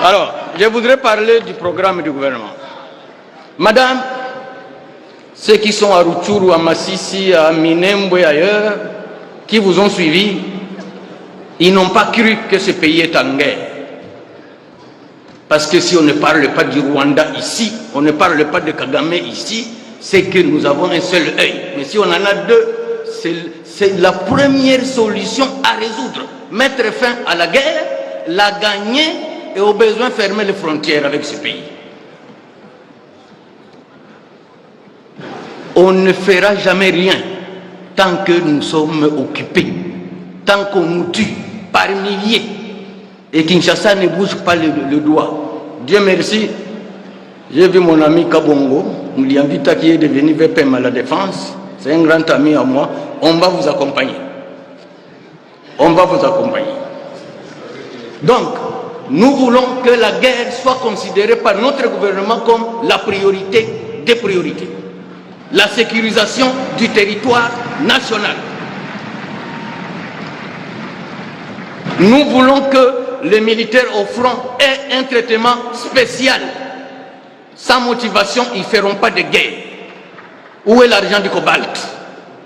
Alors, je voudrais parler du programme du gouvernement. Madame, ceux qui sont à Rutshuru, à Massissi, à Minembwe et ailleurs, qui vous ont suivi, ils n'ont pas cru que ce pays est en guerre. Parce que si on ne parle pas du Rwanda ici, on ne parle pas de Kagame ici, c'est que nous avons un seul œil. Mais si on en a deux, c'est la première solution à résoudre. Mettre fin à la guerre, la gagner et au besoin fermer les frontières avec ce pays. On ne fera jamais rien tant que nous sommes occupés, tant qu'on nous tue par milliers et Kinshasa ne bouge pas le doigt. Dieu merci, j'ai vu mon ami Kabongo, Mouliambita qui est devenu VPM à la défense, c'est un grand ami à moi, on va vous accompagner. On va vous accompagner. Donc, nous voulons que la guerre soit considérée par notre gouvernement comme la priorité des priorités. La sécurisation du territoire national. Nous voulons que les militaires au front aient un traitement spécial. Sans motivation, ils ne feront pas de guerre. Où est l'argent du cobalt?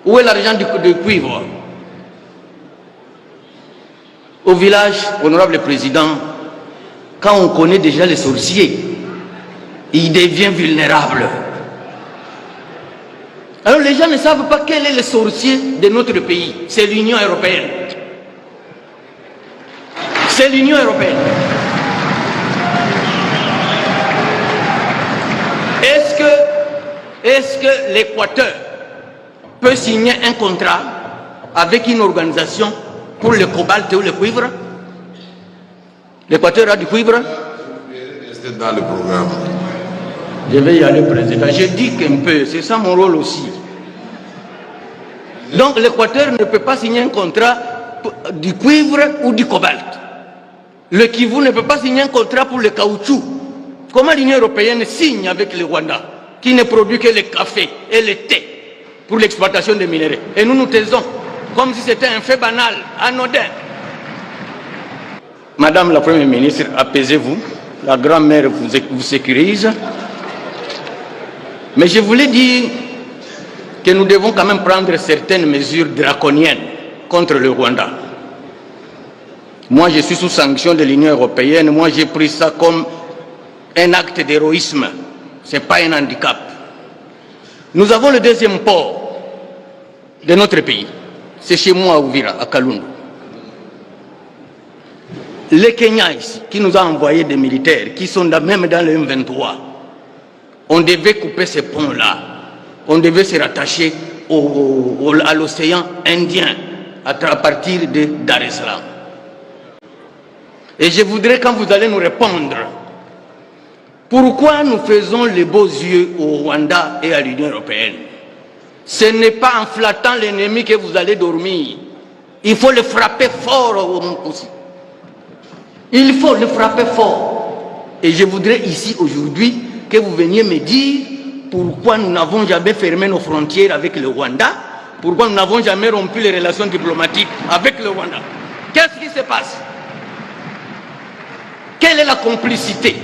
Où est l'argent du cuivre? Au village, honorable président, quand on connaît déjà les sorciers, ils deviennent vulnérables. Alors les gens ne savent pas quel est le sorcier de notre pays. C'est l'Union européenne. C'est l'Union européenne. Est-ce que l'Équateur peut signer un contrat avec une organisation pour le cobalt ou le cuivre? L'Équateur a du cuivre? C'est dans le programme. Je vais y aller, président. Je dis qu'un peu, c'est ça mon rôle aussi. Donc l'Équateur ne peut pas signer un contrat du cuivre ou du cobalt. Le Kivu ne peut pas signer un contrat pour le caoutchouc. Comment l'Union européenne signe avec le Rwanda, qui ne produit que le café et le thé pour l'exploitation des minéraux? Et nous nous taisons, comme si c'était un fait banal, anodin. Madame la Première ministre, apaisez-vous. La grand-mère vous sécurise. Mais je voulais dire que nous devons quand même prendre certaines mesures draconiennes contre le Rwanda. Moi, je suis sous sanction de l'Union européenne. Moi, j'ai pris ça comme un acte d'héroïsme. Ce n'est pas un handicap. Nous avons le deuxième port de notre pays. C'est chez moi à Uvira, à Kalundu. Les Kenyans ici, qui nous a envoyé des militaires, qui sont même dans le M23, on devait couper ces ponts-là. On devait se rattacher à l'océan Indien à partir de Dar es Salaam. Et je voudrais, quand vous allez nous répondre, pourquoi nous faisons les beaux yeux au Rwanda et à l'Union européenne? Ce n'est pas en flattant l'ennemi que vous allez dormir. Il faut le frapper fort aussi. Il faut le frapper fort. Et je voudrais ici aujourd'hui que vous veniez me dire pourquoi nous n'avons jamais fermé nos frontières avec le Rwanda, pourquoi nous n'avons jamais rompu les relations diplomatiques avec le Rwanda. Qu'est-ce qui se passe? Quelle est la complicité?